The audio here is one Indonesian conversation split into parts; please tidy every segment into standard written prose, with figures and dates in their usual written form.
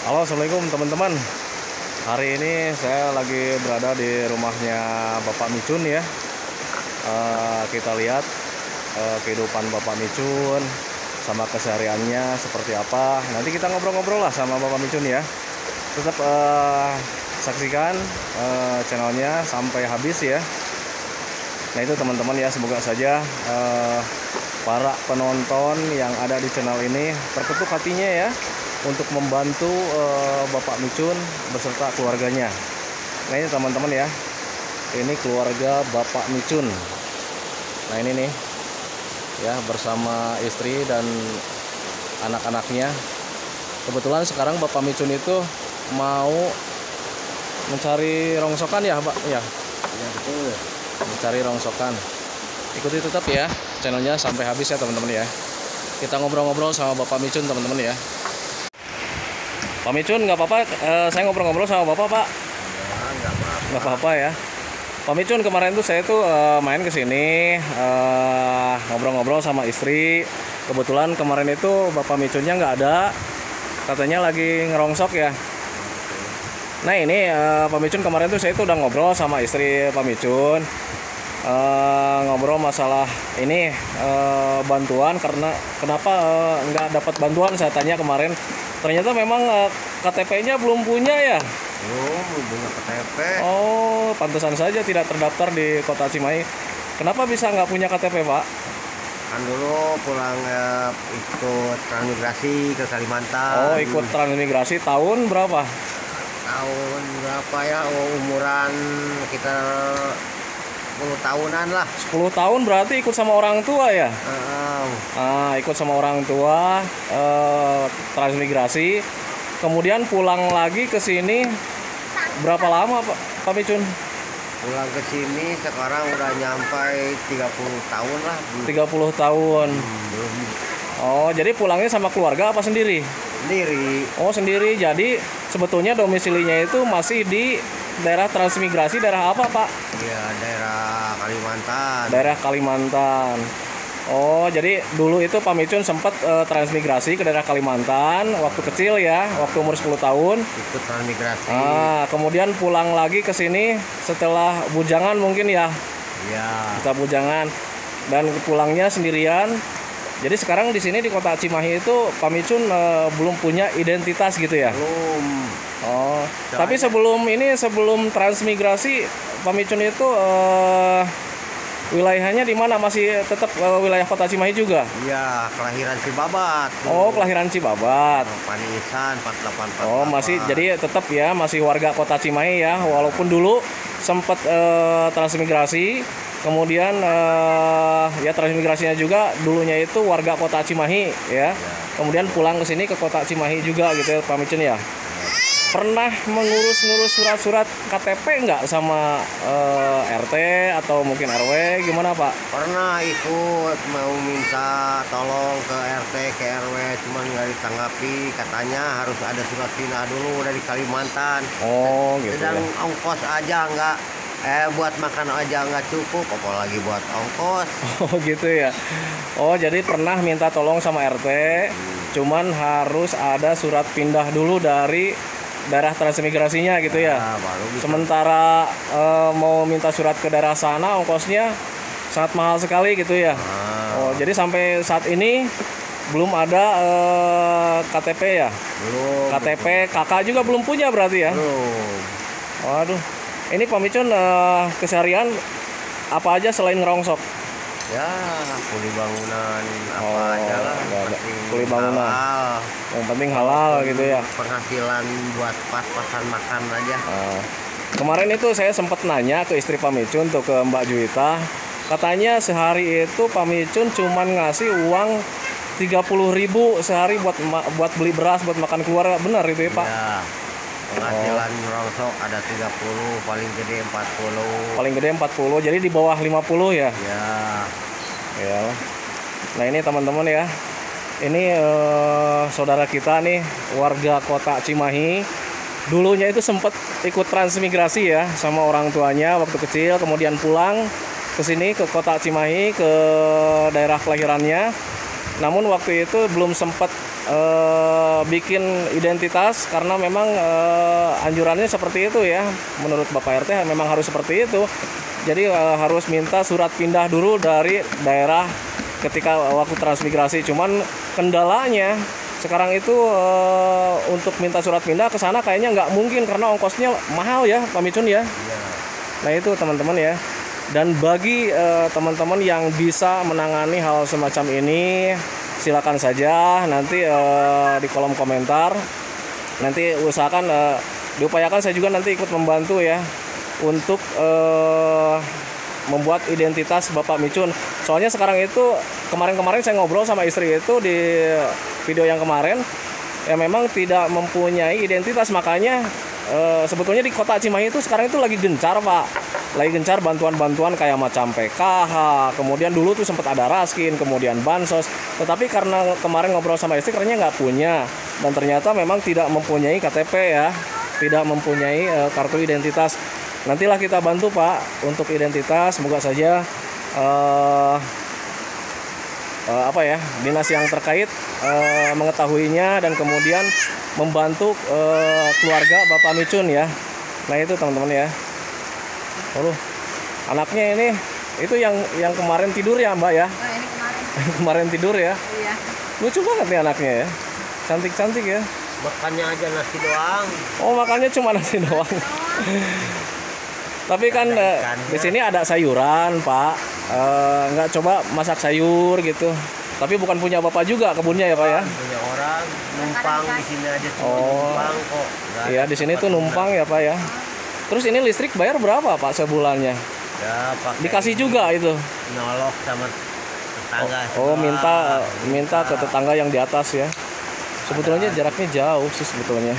Halo, assalamualaikum teman-teman. Hari ini saya lagi berada di rumahnya Bapak Micun ya. Kita lihat kehidupan Bapak Micun sama kesehariannya seperti apa. Nanti kita ngobrol-ngobrol lah sama Bapak Micun ya. Tetap saksikan channelnya sampai habis ya. Nah itu teman-teman ya, semoga saja para penonton yang ada di channel ini terketuk hatinya ya untuk membantu Bapak Micun beserta keluarganya. Nah ini teman-teman ya, ini keluarga Bapak Micun. Nah ini nih ya, bersama istri dan anak-anaknya. Kebetulan sekarang Bapak Micun itu mau mencari rongsokan ya Pak ya. Ya betul. Mencari rongsokan. Ikuti tetap ya channelnya sampai habis ya teman-teman ya. Kita ngobrol-ngobrol sama Bapak Micun teman-teman ya. Pak Micun, nggak apa-apa, saya ngobrol-ngobrol sama Bapak, Pak. Ya, Nggak apa-apa ya. Pak Micun, kemarin tuh saya tuh main ke sini, ngobrol-ngobrol sama istri. Kebetulan kemarin itu Bapak Micunnya nggak ada, katanya lagi ngerongsok ya. Nah ini Pak Micun, kemarin tuh saya tuh udah ngobrol sama istri Pak Micun, ngobrol masalah ini bantuan, karena kenapa nggak dapat bantuan, saya tanya kemarin. Ternyata memang KTP-nya belum punya ya. belum punya KTP. Oh, pantesan saja tidak terdaftar di Kota Cimahi. Kenapa bisa nggak punya KTP, Pak? Kan dulu pulang ikut transmigrasi ke Kalimantan. Oh, ikut transmigrasi tahun berapa? Tahun berapa ya? Umuran kita 10 tahunan lah. 10 tahun berarti ikut sama orang tua ya? Ikut sama orang tua, transmigrasi. Kemudian pulang lagi ke sini berapa lama, Pak Micun? Pulang ke sini sekarang udah nyampe 30 tahun lah. 30 tahun. Belum Oh, jadi pulangnya sama keluarga apa sendiri? sendiri. Oh, sendiri. Jadi sebetulnya domisilinya itu masih di daerah transmigrasi, daerah apa, Pak? Ya, daerah Kalimantan. Daerah Kalimantan. Oh, jadi dulu itu Pak Micun sempat transmigrasi ke daerah Kalimantan waktu kecil ya, waktu umur 10 tahun. Ikut transmigrasi. Kemudian pulang lagi ke sini setelah bujangan mungkin ya. Ya. Kita bujangan dan pulangnya sendirian. Jadi sekarang di sini di Kota Cimahi itu Pak Micun belum punya identitas gitu ya. Belum. Oh, tapi sebelum transmigrasi Pak Micun itu wilayahnya di mana? Masih tetap wilayah Kota Cimahi juga? Iya, kelahiran Cibabat. Oh, kelahiran Cibabat. Panisan 4848. Oh, masih, jadi tetap ya masih warga Kota Cimahi ya, walaupun dulu sempat transmigrasi. Kemudian ya transmigrasinya juga dulunya itu warga Kota Cimahi ya. Kemudian pulang ke sini ke Kota Cimahi juga gitu ya, Pak Micun ya. Pernah mengurus surat-surat KTP nggak sama RT atau mungkin RW, gimana Pak? Pernah ikut mau minta tolong ke RT ke RW, cuman nggak ditanggapi, katanya harus ada surat pindah dulu dari Kalimantan. Oh gitu Sedang ya. ongkos aja nggak, buat makan aja nggak cukup, apalagi buat ongkos. Oh gitu ya. Oh, jadi pernah minta tolong sama RT, cuman harus ada surat pindah dulu dari daerah transmigrasinya gitu ya. Baru bisa. Sementara mau minta surat ke daerah sana ongkosnya sangat mahal sekali gitu ya. Oh, jadi sampai saat ini belum ada KTP ya? Belum. KTP kakak juga belum punya berarti ya? Belum. Waduh. Ini Pak Micun keseharian apa aja selain ngerongsok? Ya, kuli bangunan apa aja lah. Kuli bangunan. Halal. Yang penting halal gitu ya. Penghasilan buat pas-pasan makan aja. Kemarin itu saya sempat nanya ke istri Pak Micun, tuh ke Mbak Juwita. Katanya sehari itu Pak Micun cuman ngasih uang 30.000 sehari buat beli beras, buat makan keluarga. Benar itu ya Pak? Ya. Penghasilan rongsok ada 30, paling gede 40. Paling gede 40, jadi di bawah 50 ya? Ya. Ya. Nah ini teman-teman ya, ini saudara kita nih, warga Kota Cimahi. Dulunya itu sempat ikut transmigrasi ya sama orang tuanya waktu kecil, kemudian pulang ke sini ke Kota Cimahi, ke daerah kelahirannya. Namun waktu itu belum sempat bikin identitas karena memang anjurannya seperti itu ya. Menurut Bapak RT memang harus seperti itu. Jadi harus minta surat pindah dulu dari daerah ketika waktu transmigrasi. Cuman kendalanya sekarang itu untuk minta surat pindah ke sana kayaknya nggak mungkin karena ongkosnya mahal ya Pak Micun ya. Nah itu teman-teman ya. Dan bagi teman-teman yang bisa menangani hal semacam ini, silakan saja nanti di kolom komentar. Nanti usahakan diupayakan saya juga nanti ikut membantu ya untuk membuat identitas Bapak Micun. Soalnya sekarang itu kemarin-kemarin saya ngobrol sama istri itu di video yang kemarin ya memang tidak mempunyai identitas, makanya sebetulnya di kota Cimahi itu sekarang itu lagi gencar Pak, lagi gencar bantuan-bantuan kayak macam PKH, kemudian dulu tuh sempat ada Raskin, kemudian Bansos, tetapi karena kemarin ngobrol sama istri katanya nggak punya dan ternyata memang tidak mempunyai KTP ya, tidak mempunyai kartu identitas. Nantilah kita bantu Pak untuk identitas, semoga saja dinas yang terkait mengetahuinya dan kemudian membantu keluarga Bapak Micun ya. Nah itu teman-teman ya. Anaknya ini itu yang kemarin tidur ya Mbak ya. Nah, ini kemarin. Kemarin tidur ya. Iya. Lucu banget nih anaknya ya. Cantik-cantik ya. Makannya aja nasi doang. Oh makannya cuma nasi doang. Tapi kan di sini ada sayuran Pak. Nggak coba masak sayur gitu. Tapi bukan punya Bapak juga kebunnya ya Pak ya? Punya orang numpang di sini aja cuma numpang kok. Iya di sini tuh numpang ya Pak ya. Terus ini listrik bayar berapa Pak sebulannya? Ya pakai Dikasih juga itu. nyolok sama tetangga. Oh minta ke tetangga yang di atas ya. Sebetulnya jaraknya jauh sih sebetulnya.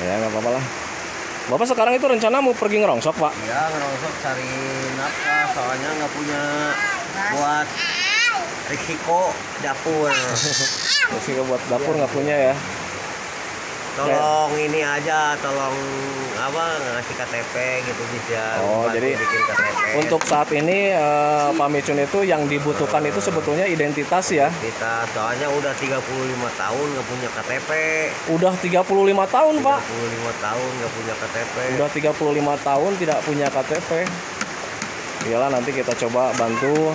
Ya nggak apa-apa lah. Bapak sekarang itu rencana mau pergi ngerongsok Pak? Ya ngerongsok cari nafkah, soalnya nggak punya buat risiko dapur. Risiko buat dapur nggak punya ya? Tolong ini aja, tolong ngasih KTP gitu bisa. Oh jadi bikin KTP. untuk saat ini Pak Micun itu yang dibutuhkan itu sebetulnya identitas ya? Kita soalnya udah 35 tahun nggak punya KTP. Udah 35 tahun Pak? 35 tahun nggak punya KTP. Udah 35 tahun tidak punya KTP. Iyalah nanti kita coba bantu.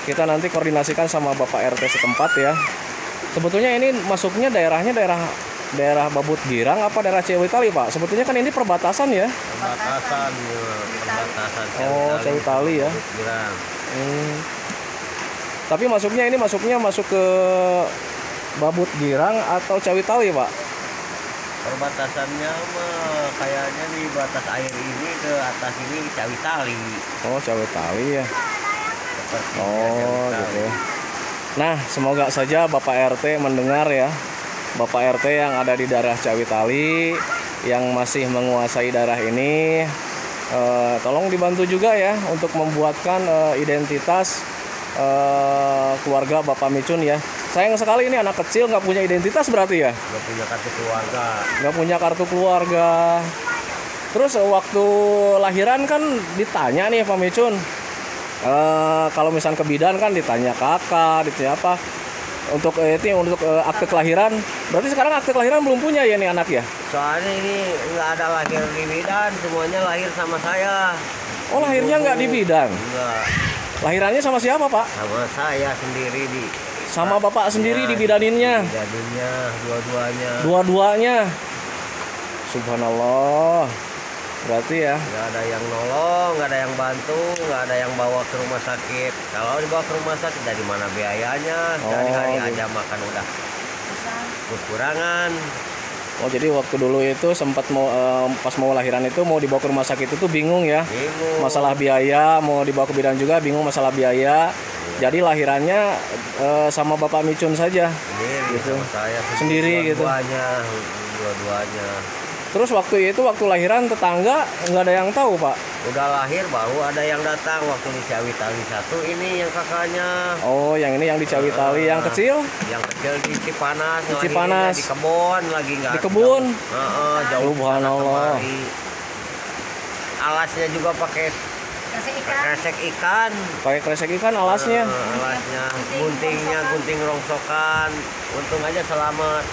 Kita nanti koordinasikan sama Bapak RT setempat ya. Sebetulnya ini masuknya daerahnya daerah Babut Girang apa daerah Cewitali Pak? Sebetulnya kan ini perbatasan ya? Perbatasan. Oh Cewitali ya? Girang. Tapi masuknya masuk ke Babut Girang atau Cewitali Pak? Perbatasannya mah kayaknya di batas air ini ke atas ini Cawitali. Oh Cewitali ya? Sepertinya Oh Cawitali. gitu. Nah semoga saja Bapak RT mendengar ya. Bapak RT yang ada di daerah Cawitali yang masih menguasai daerah ini, tolong dibantu juga ya untuk membuatkan identitas keluarga Bapak Micun ya. Sayang sekali ini anak kecil nggak punya identitas berarti ya? Nggak punya kartu keluarga. Nggak punya kartu keluarga. Terus waktu lahiran kan ditanya nih Pak Micun, kalau misalnya ke bidan kan ditanya kakak, ditanya apa. Untuk akte kelahiran, berarti sekarang akte kelahiran belum punya ya nih anak ya? Soalnya ini nggak ada lahir di bidan, semuanya lahir sama saya. Oh lahirnya nggak di bidan? Enggak, Lahirannya sama siapa Pak? sama saya sendiri di. Sama Bapak sendiri dibidaninnya? Bidaninnya dua-duanya. Dua-duanya? Subhanallah. Berarti ya? Nggak ada yang nolong, nggak ada yang bantu, nggak ada yang bawa ke rumah sakit. Kalau dibawa ke rumah sakit dari mana biayanya? Sehari-hari gitu. aja makan udah kekurangan. Oh jadi waktu dulu itu sempat pas mau lahiran itu mau dibawa ke rumah sakit itu bingung ya? Bingung. Masalah biaya, mau dibawa ke bidan juga bingung masalah biaya. Jadi lahirannya sama Bapak Micun saja. Sendiri gitu. sama saya. Sendiri gitu. Dua-duanya. Terus waktu lahiran tetangga nggak ada yang tahu Pak? Udah lahir baru ada yang datang waktu di Cawitali 1 ini yang kakaknya. Oh yang ini yang di Cawitali yang kecil? Yang kecil di Cipanas. Di Cipanas. Di kebun lagi nggak. Di kebun? Jauh. Subhanallah. Alasnya juga pakai kresek ikan. Pakai kresek ikan alasnya. Alasnya, guntingnya gunting rongsokan. Untung aja selamat.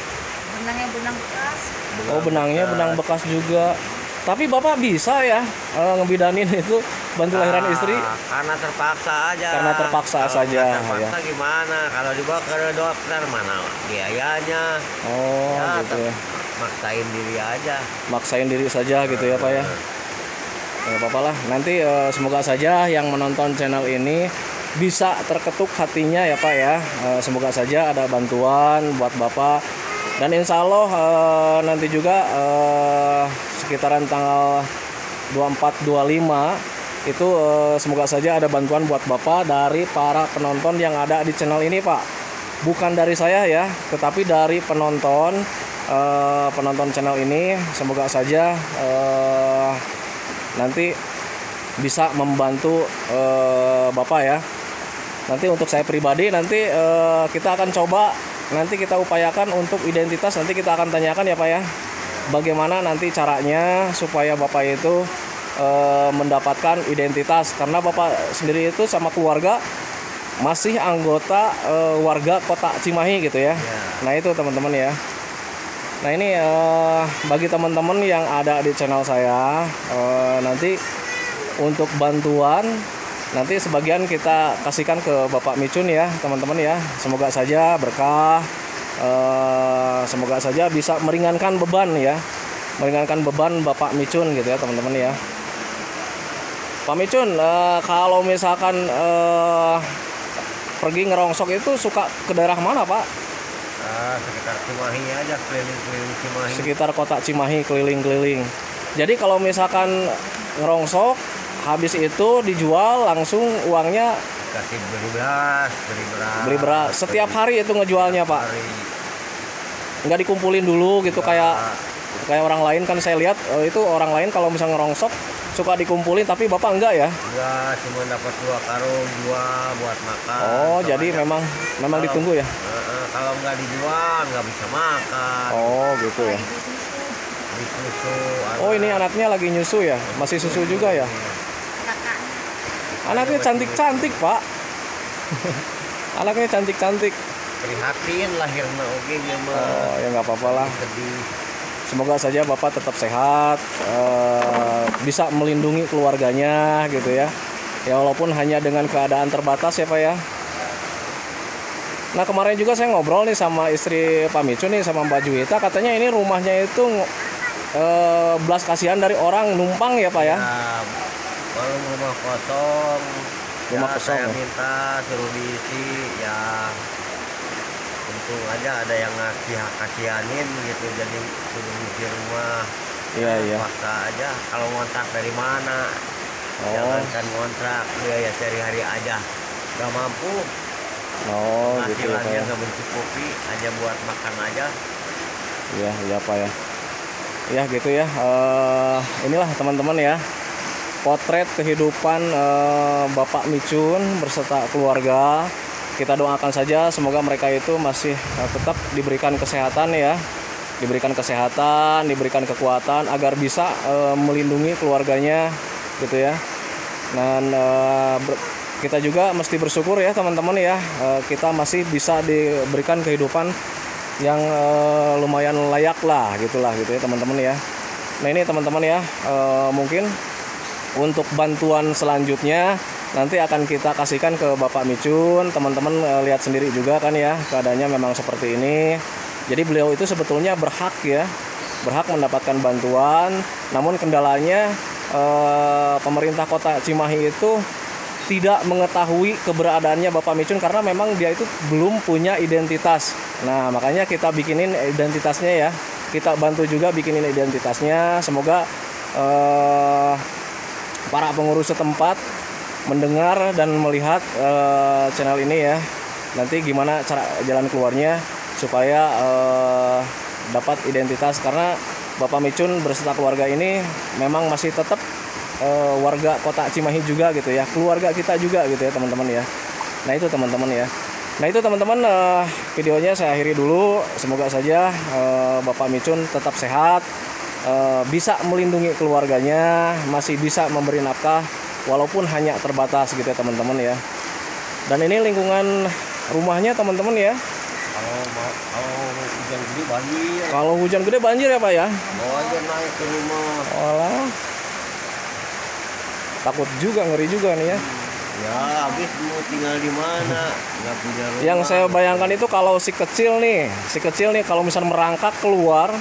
Benangnya benang bekas. Oh, benangnya benang bekas juga. Tapi Bapak bisa ya ngebidanin itu bantu lahiran istri? Karena terpaksa aja. Karena terpaksa Kalau saja, nggak terpaksa ya. gimana? Kalau dibawa ke dokter mana biayanya? Oh, Ya, gitu ya. maksain diri aja. Maksain diri saja gitu ya Pak ya. Nggak apa-apa lah. Nanti semoga saja yang menonton channel ini bisa terketuk hatinya ya Pak ya. Semoga saja ada bantuan buat Bapak. Dan insya Allah nanti juga sekitaran tanggal 24-25 itu semoga saja ada bantuan buat Bapak dari para penonton yang ada di channel ini Pak. Bukan dari saya ya, tetapi dari penonton channel ini. Semoga saja nanti bisa membantu Bapak ya. Nanti untuk saya pribadi nanti kita akan coba, nanti kita upayakan untuk identitas, nanti kita akan tanyakan ya Pak ya, bagaimana nanti caranya supaya Bapak itu mendapatkan identitas, karena Bapak sendiri itu sama keluarga masih anggota warga Kota Cimahi gitu ya. Nah itu teman-teman ya. Nah ini bagi teman-teman yang ada di channel saya, nanti untuk bantuan nanti sebagian kita kasihkan ke Bapak Micun ya teman-teman ya. Semoga saja berkah, semoga saja bisa meringankan beban ya, meringankan beban Bapak Micun gitu ya teman-teman ya. Pak Micun, kalau misalkan pergi ngerongsok itu suka ke daerah mana Pak? Sekitar Cimahi aja, keliling-keliling Cimahi. Sekitar Kota Cimahi keliling-keliling. Jadi kalau misalkan ngerongsok habis itu dijual langsung uangnya Kasih beli beras. Setiap hari itu ngejualnya Pak. Nggak dikumpulin dulu gitu kayak orang lain kan saya lihat itu orang lain kalau misalnya ngerongsok suka dikumpulin, tapi Bapak enggak ya? Enggak, cuma dapat 2 karung, 2 buat makan. Oh, jadi memang kalau, ditunggu ya? Kalau nggak dijual nggak bisa makan. Oh, gitu ya. Di susu. Oh, ini anaknya lagi nyusu ya? Masih susu juga ya? Anaknya cantik-cantik Pak. Anaknya cantik-cantik. Prihatin lahirna oge nya mah. Oh, ya nggak apa-apa lah. Sedih. Semoga saja Bapak tetap sehat, bisa melindungi keluarganya gitu ya. Ya walaupun hanya dengan keadaan terbatas ya Pak ya. Nah kemarin juga saya ngobrol nih sama istri Pak Micun nih, sama Mbak Juwita, katanya ini rumahnya itu belas kasihan dari orang numpang ya Pak ya. Kalau rumah kosong, Rumah ya kosong, saya ya. minta suruh diisi, ya untung aja ada yang kasihanin gitu, jadi suruh ngisi rumah. Iya. Paksa aja, kalau ngontrak dari mana? Oh. Jangankan ngontrak, biaya sehari-hari aja nggak mampu. Oh gitu ya Pak Hasilannya ya. nggak mencukupi, hanya buat makan aja. Iya Pak ya. Ya gitu ya. Inilah teman-teman ya, potret kehidupan Bapak Micun berserta keluarga. Kita doakan saja semoga mereka itu masih tetap diberikan kesehatan ya, diberikan kesehatan, diberikan kekuatan agar bisa melindungi keluarganya gitu ya. Dan kita juga mesti bersyukur ya teman-teman ya, kita masih bisa diberikan kehidupan yang lumayan layak lah gitu ya teman-teman ya. Nah ini teman-teman ya, mungkin untuk bantuan selanjutnya nanti akan kita kasihkan ke Bapak Micun. Teman-teman lihat sendiri juga kan ya, keadaannya memang seperti ini. Jadi beliau itu sebetulnya berhak ya, berhak mendapatkan bantuan. Namun kendalanya pemerintah Kota Cimahi itu tidak mengetahui keberadaannya Bapak Micun karena memang dia itu belum punya identitas. Nah makanya kita bikinin identitasnya ya, kita bantu juga bikinin identitasnya. Semoga para pengurus setempat mendengar dan melihat channel ini ya, nanti gimana cara jalan keluarnya supaya dapat identitas, karena Bapak Micun berserta keluarga ini memang masih tetap warga Kota Cimahi juga gitu ya, keluarga kita juga gitu ya teman-teman ya. Nah itu teman-teman ya. Nah itu teman-teman, videonya saya akhiri dulu. Semoga saja Bapak Micun tetap sehat, bisa melindungi keluarganya, masih bisa memberi nafkah walaupun hanya terbatas gitu ya teman-teman ya. Dan ini lingkungan rumahnya teman-teman ya. Kalau hujan gede banjir. Kalau hujan gede banjir ya Pak ya. Bawa aja naik ke rumah. Walah. Takut juga, ngeri juga nih ya. Ya habis mau tinggal di mana? Nggak punya rumah. Yang saya bayangkan itu kalau si kecil nih kalau misalnya merangkak keluar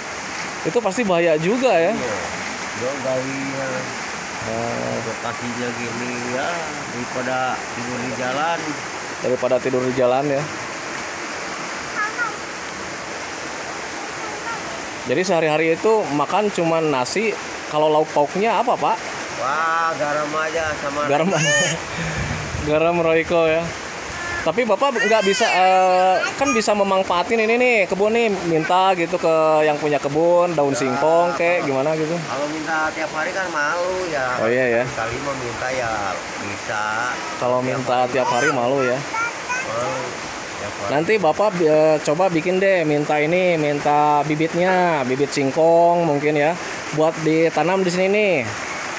itu pasti bahaya juga ya. Iya. Dia galinya. Lokasinya gini ya, daripada tidur di jalan ya. Jadi sehari-hari itu makan cuma nasi. Kalau lauk pauknya apa Pak? Wah, garam aja sama garam. Garam Royco ya. Tapi Bapak nggak bisa kan bisa memanfaatin ini nih kebun nih, minta gitu ke yang punya kebun daun singkong kayak gimana gitu. Kalau minta tiap hari kan malu ya. Oh iya ya. Kali mau minta ya bisa. Kalau minta tiap hari malu ya. Malu. Nanti Bapak coba bikin deh, minta bibitnya, bibit singkong mungkin ya, buat ditanam di sini nih,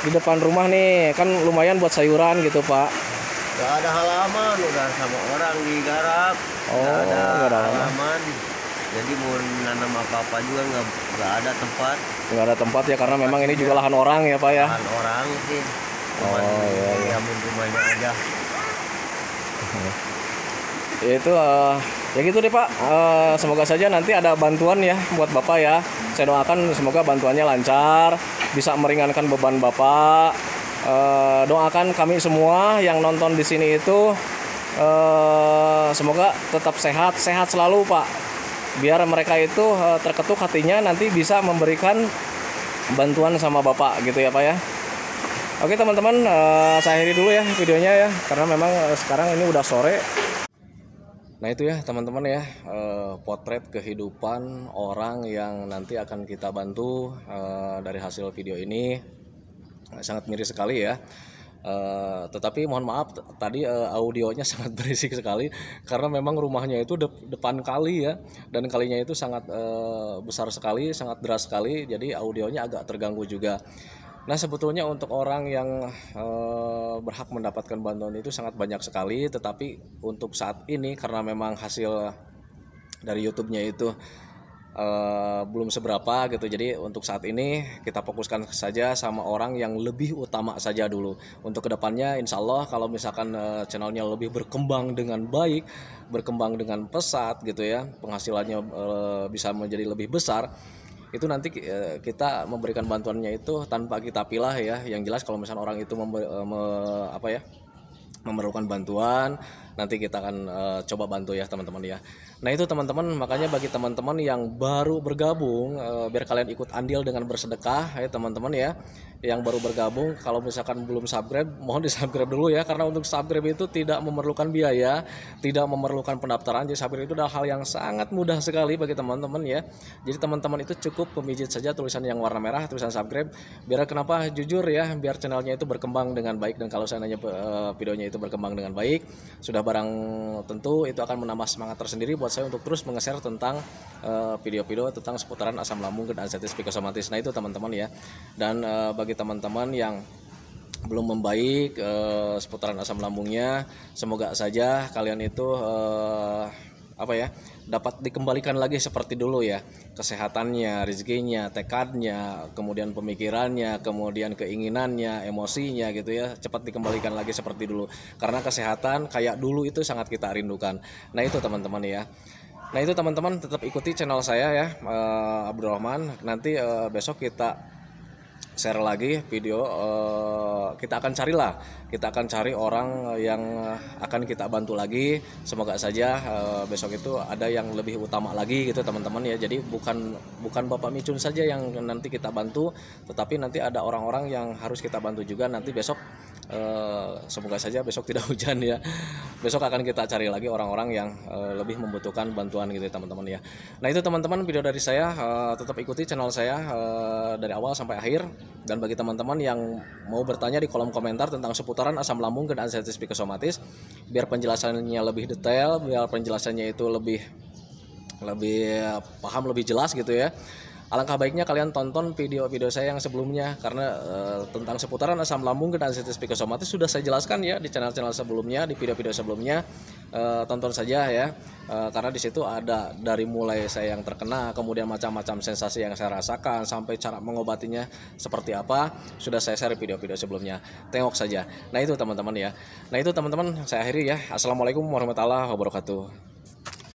di depan rumah nih, kan lumayan buat sayuran gitu Pak. Gak ada halaman, udah sama orang digarap. Oh, gak ada halaman. Jadi mau nanam apa-apa juga nggak ada tempat. Nggak ada tempat ya, karena memang ini juga lahan orang ya Pak ya. Lahan orang sih. Oh iya. Diamin rumahnya aja. Ya itu ya gitu deh Pak. Semoga saja nanti ada bantuan ya buat Bapak ya. Saya doakan semoga bantuannya lancar, bisa meringankan beban Bapak. Doakan kami semua yang nonton di sini itu semoga tetap sehat selalu Pak. Biar mereka itu terketuk hatinya nanti bisa memberikan bantuan sama Bapak gitu ya Pak ya. Oke teman-teman, saya akhiri dulu ya videonya ya, karena memang sekarang ini udah sore. Nah itu ya teman-teman ya, potret kehidupan orang yang nanti akan kita bantu dari hasil video ini. Sangat miris sekali ya, tetapi mohon maaf tadi audionya sangat berisik sekali karena memang rumahnya itu depan kali ya, dan kalinya itu sangat besar sekali, sangat deras sekali, jadi audionya agak terganggu juga. Nah sebetulnya untuk orang yang berhak mendapatkan bantuan itu sangat banyak sekali, tetapi untuk saat ini karena memang hasil dari YouTube-nya itu belum seberapa gitu, jadi untuk saat ini kita fokuskan saja sama orang yang lebih utama saja dulu. Untuk kedepannya insya Allah kalau misalkan channelnya lebih berkembang dengan baik, berkembang dengan pesat gitu ya, penghasilannya bisa menjadi lebih besar, itu nanti kita memberikan bantuannya itu tanpa kita pilah ya. Yang jelas kalau misalkan orang itu memerlukan bantuan, nanti kita akan coba bantu ya teman-teman ya. Nah itu teman-teman, makanya bagi teman-teman yang baru bergabung, biar kalian ikut andil dengan bersedekah ya teman-teman ya. Yang baru bergabung, kalau misalkan belum subscribe, mohon di subscribe dulu ya, karena untuk subscribe itu tidak memerlukan biaya, tidak memerlukan pendaftaran. Jadi subscribe itu adalah hal yang sangat mudah sekali bagi teman-teman ya. Jadi teman-teman itu cukup memijit saja tulisan yang warna merah, tulisan subscribe. Biar kenapa, jujur ya, biar channelnya itu berkembang dengan baik. Dan kalau seandainya videonya itu berkembang dengan baik, sudah barang tentu itu akan menambah semangat tersendiri buat saya untuk terus menge-share tentang video-video tentang seputaran asam lambung dan anestesi psikosomatis. Nah itu teman-teman ya. Dan bagi teman-teman yang belum membaik seputaran asam lambungnya, semoga saja kalian itu dapat dikembalikan lagi seperti dulu ya, kesehatannya, rezekinya, tekadnya, kemudian pemikirannya, kemudian keinginannya, emosinya gitu ya, cepat dikembalikan lagi seperti dulu, karena kesehatan kayak dulu itu sangat kita rindukan. Nah itu teman-teman ya. Nah itu teman-teman, tetap ikuti channel saya ya, Abdurrahman. Nanti besok kita share lagi video, kita akan cari orang yang akan kita bantu lagi. Semoga saja besok itu ada yang lebih utama lagi gitu teman-teman ya. Jadi bukan Bapak Micun saja yang nanti kita bantu, tetapi nanti ada orang-orang yang harus kita bantu juga nanti besok. Semoga saja besok tidak hujan ya. Besok akan kita cari lagi orang-orang yang lebih membutuhkan bantuan gitu teman-teman ya. Nah itu teman-teman video dari saya, tetap ikuti channel saya dari awal sampai akhir. Dan bagi teman-teman yang mau bertanya di kolom komentar tentang seputaran asam lambung dan anestesi psikosomatis, biar penjelasannya lebih detail, biar penjelasannya itu lebih paham, lebih jelas gitu ya, Alangkah baiknya kalian tonton video-video saya yang sebelumnya, karena tentang seputaran asam lambung dan situs psikosomatis sudah saya jelaskan ya di channel-channel sebelumnya, di video-video sebelumnya. Tonton saja ya, karena di situ ada dari mulai saya yang terkena, kemudian macam-macam sensasi yang saya rasakan, sampai cara mengobatinya seperti apa sudah saya share video-video sebelumnya. Tengok saja. Nah itu teman-teman ya. Nah itu teman-teman, saya akhiri ya. Assalamualaikum warahmatullahi wabarakatuh.